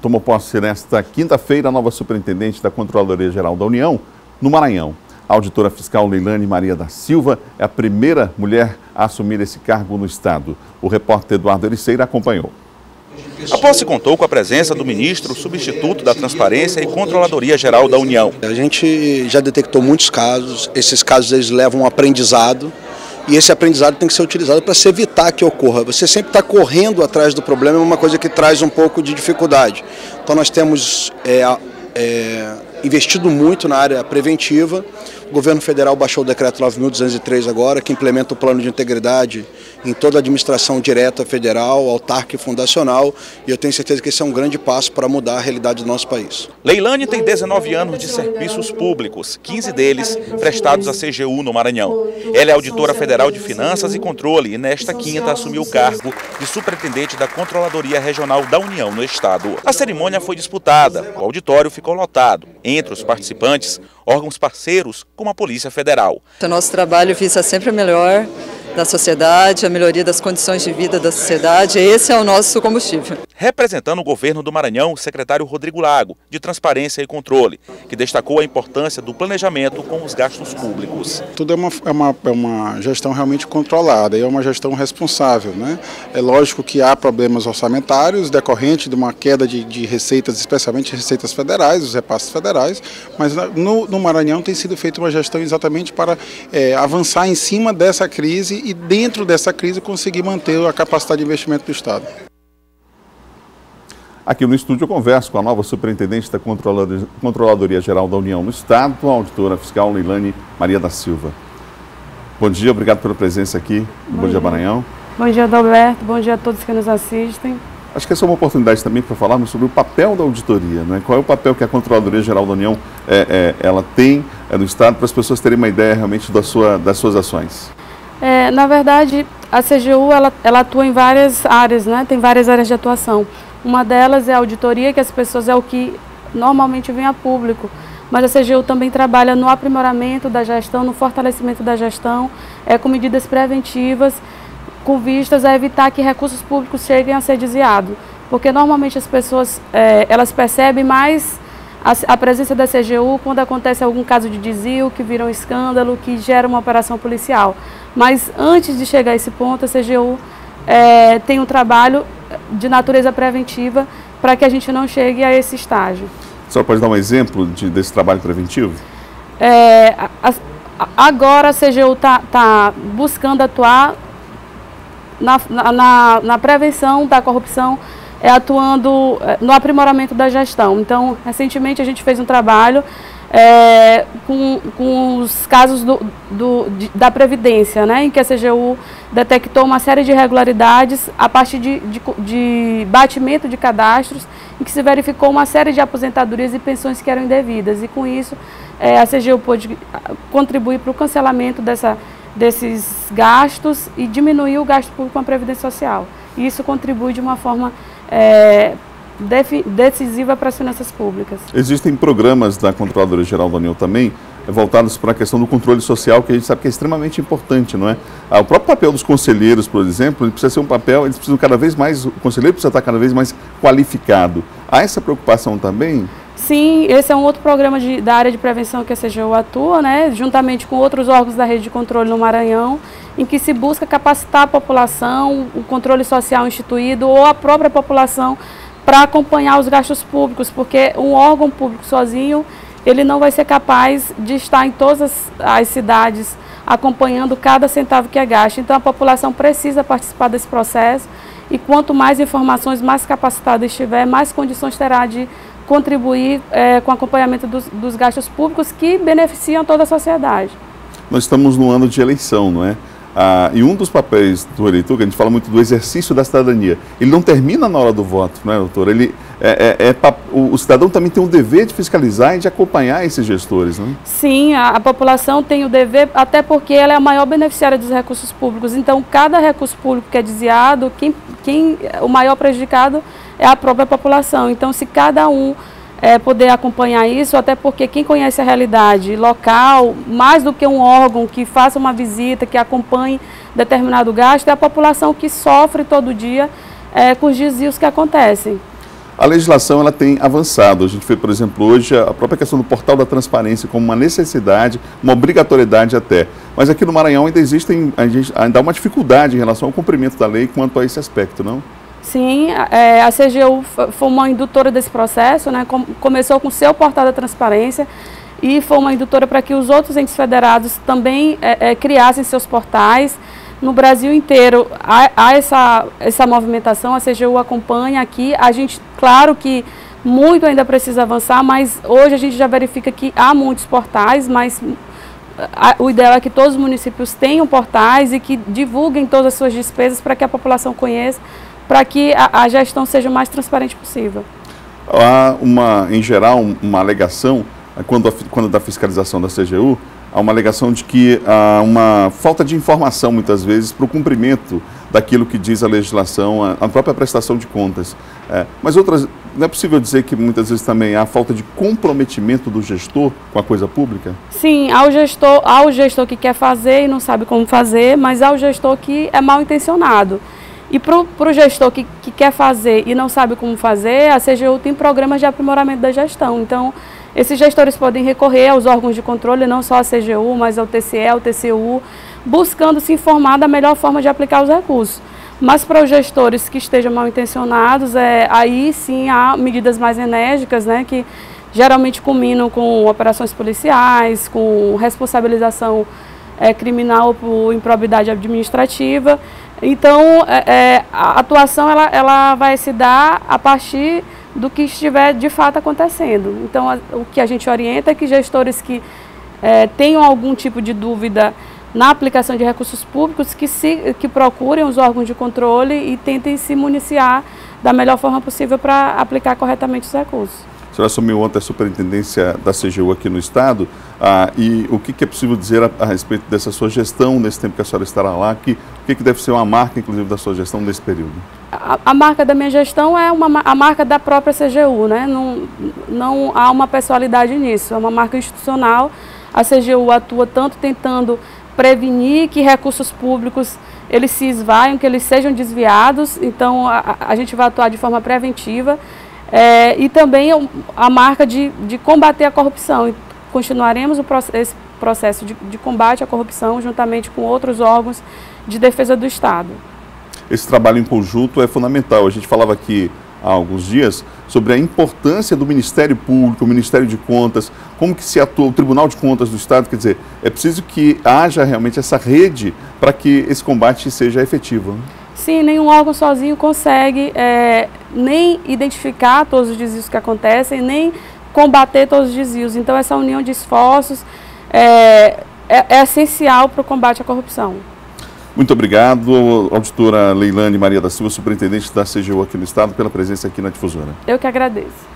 Tomou posse nesta quinta-feira a nova superintendente da Controladoria Geral da União, no Maranhão. A auditora fiscal Leilane Maria da Silva é a primeira mulher a assumir esse cargo no estado. O repórter Eduardo Ericeira acompanhou. A posse contou com a presença do ministro substituto da Transparência e Controladoria Geral da União. A gente já detectou muitos casos, esses casos eles levam um aprendizado. E esse aprendizado tem que ser utilizado para se evitar que ocorra. Você sempre está correndo atrás do problema, é uma coisa que traz um pouco de dificuldade. Então nós temos investido muito na área preventiva. O governo federal baixou o decreto 9.203 agora, que implementa o plano de integridade em toda a administração direta federal, autárquica e fundacional, e eu tenho certeza que esse é um grande passo para mudar a realidade do nosso país. Leilane tem 19 anos de serviços públicos, 15 deles prestados à CGU no Maranhão. Ela é auditora federal de Finanças e Controle e nesta quinta assumiu o cargo de superintendente da Controladoria Regional da União no estado. A cerimônia foi disputada, o auditório ficou lotado. Entre os participantes, órgãos parceiros como a Polícia Federal. O nosso trabalho visa sempre o melhor da sociedade, a melhoria das condições de vida da sociedade, esse é o nosso combustível. Representando o governo do Maranhão, o secretário Rodrigo Lago, de Transparência e Controle, que destacou a importância do planejamento com os gastos públicos. Tudo é uma gestão realmente controlada e é uma gestão responsável, né? É lógico que há problemas orçamentários decorrente de uma queda de receitas, especialmente receitas federais, os repasses federais, mas no Maranhão tem sido feita uma gestão exatamente para avançar em cima dessa crise e dentro dessa crise conseguir manter a capacidade de investimento do Estado. Aqui no estúdio eu converso com a nova superintendente da Controladoria Geral da União no estado, a auditora fiscal Leilane Maria da Silva. Bom dia, obrigado pela presença aqui no Bom Dia Maranhão. Bom dia, Adalberto, bom dia a todos que nos assistem. Acho que essa é uma oportunidade também para falarmos sobre o papel da auditoria, né? Qual é o papel que a Controladoria Geral da União ela tem no estado, para as pessoas terem uma ideia realmente das suas ações. Na verdade, a CGU ela atua em várias áreas, né? Tem várias áreas de atuação. Uma delas é a auditoria, que as pessoas é o que normalmente vem a público. Mas a CGU também trabalha no aprimoramento da gestão, no fortalecimento da gestão, com medidas preventivas, com vistas a evitar que recursos públicos cheguem a ser desviados. Porque normalmente as pessoas elas percebem mais a presença da CGU quando acontece algum caso de desvio, que vira um escândalo, que gera uma operação policial. Mas antes de chegar a esse ponto, a CGU tem um trabalho de natureza preventiva para que a gente não chegue a esse estágio. A senhora pode dar um exemplo desse trabalho preventivo? Agora a CGU está buscando atuar na prevenção da corrupção, atuando no aprimoramento da gestão. Então, recentemente a gente fez um trabalho com os casos da Previdência, né, em que a CGU detectou uma série de irregularidades a partir de batimento de cadastros, em que se verificou uma série de aposentadorias e pensões que eram indevidas. E com isso, a CGU pôde contribuir para o cancelamento desses gastos e diminuir o gasto público com a Previdência Social. E isso contribui de uma forma decisiva para as finanças públicas. Existem programas da Controladoria Geral da União também voltados para a questão do controle social, que a gente sabe que é extremamente importante, não é? O próprio papel dos conselheiros, por exemplo, ele precisa ser um papel, eles precisam cada vez mais, o conselheiro precisa estar cada vez mais qualificado. Há essa preocupação também? Sim, esse é um outro programa da área de prevenção que a CGU atua, né, juntamente com outros órgãos da rede de controle no Maranhão, em que se busca capacitar a população, o controle social instituído ou a própria população para acompanhar os gastos públicos, porque um órgão público sozinho, ele não vai ser capaz de estar em todas as cidades acompanhando cada centavo que é gasto. Então a população precisa participar desse processo e quanto mais informações, mais capacitada estiver, mais condições terá de contribuir com o acompanhamento dos gastos públicos que beneficiam toda a sociedade. Nós estamos no ano de eleição, não é? E um dos papéis do eleitor, que a gente fala muito do exercício da cidadania, ele não termina na hora do voto, não é, doutor? O cidadão também tem o dever de fiscalizar e de acompanhar esses gestores, não é? Sim, a população tem o dever, até porque ela é a maior beneficiária dos recursos públicos. Então, cada recurso público que é desviado, o maior prejudicado é a própria população. Então, se cada um poder acompanhar isso, até porque quem conhece a realidade local, mais do que um órgão que faça uma visita, que acompanhe determinado gasto, é a população que sofre todo dia com os desvios que acontecem. A legislação ela tem avançado. A gente vê, por exemplo, hoje a própria questão do portal da transparência como uma necessidade, uma obrigatoriedade até. Mas aqui no Maranhão ainda há uma dificuldade em relação ao cumprimento da lei quanto a esse aspecto, não? Sim, a CGU foi uma indutora desse processo, né? Começou com o seu portal da transparência e foi uma indutora para que os outros entes federados também criassem seus portais. No Brasil inteiro há essa movimentação, a CGU acompanha aqui. A gente, claro que muito ainda precisa avançar, mas hoje a gente já verifica que há muitos portais, mas o ideal é que todos os municípios tenham portais e que divulguem todas as suas despesas para que a população conheça, para que a gestão seja o mais transparente possível. Há em geral, uma alegação, quando da fiscalização da CGU, há uma alegação de que há uma falta de informação, muitas vezes, para o cumprimento daquilo que diz a legislação, a própria prestação de contas. Mas não é possível dizer que muitas vezes também há falta de comprometimento do gestor com a coisa pública? Sim, há o gestor que quer fazer e não sabe como fazer, mas há o gestor que é mal intencionado. E para o gestor que quer fazer e não sabe como fazer, a CGU tem programas de aprimoramento da gestão. Então, esses gestores podem recorrer aos órgãos de controle, não só a CGU, mas ao TCE, ao TCU, buscando se informar da melhor forma de aplicar os recursos. Mas para os gestores que estejam mal intencionados, aí sim há medidas mais enérgicas, né, que geralmente culminam com operações policiais, com responsabilização criminal por improbidade administrativa. Então, a atuação ela vai se dar a partir do que estiver de fato acontecendo. Então, o que a gente orienta é que gestores que tenham algum tipo de dúvida na aplicação de recursos públicos, que procurem os órgãos de controle e tentem se municiar da melhor forma possível para aplicar corretamente os recursos. A senhora assumiu ontem a superintendência da CGU aqui no Estado, e o que é possível dizer a respeito dessa sua gestão, nesse tempo que a senhora estará lá, o que deve ser uma marca, inclusive, da sua gestão nesse período? A marca da minha gestão é a marca da própria CGU, né? Não há uma pessoalidade nisso, é uma marca institucional. A CGU atua tanto tentando prevenir que recursos públicos eles se esvaiam, que eles sejam desviados, então a gente vai atuar de forma preventiva. E também a marca de combater a corrupção. Continuaremos esse processo de combate à corrupção juntamente com outros órgãos de defesa do Estado. Esse trabalho em conjunto é fundamental. A gente falava aqui há alguns dias sobre a importância do Ministério Público, o Ministério de Contas, como que se atua o Tribunal de Contas do Estado. Quer dizer, é preciso que haja realmente essa rede para que esse combate seja efetivo, né? Sim, nenhum órgão sozinho consegue nem identificar todos os desvios que acontecem, nem combater todos os desvios. Então, essa união de esforços é essencial para o combate à corrupção. Muito obrigado, auditora Leilane Maria da Silva, superintendente da CGU aqui no Estado, pela presença aqui na difusora. Eu que agradeço.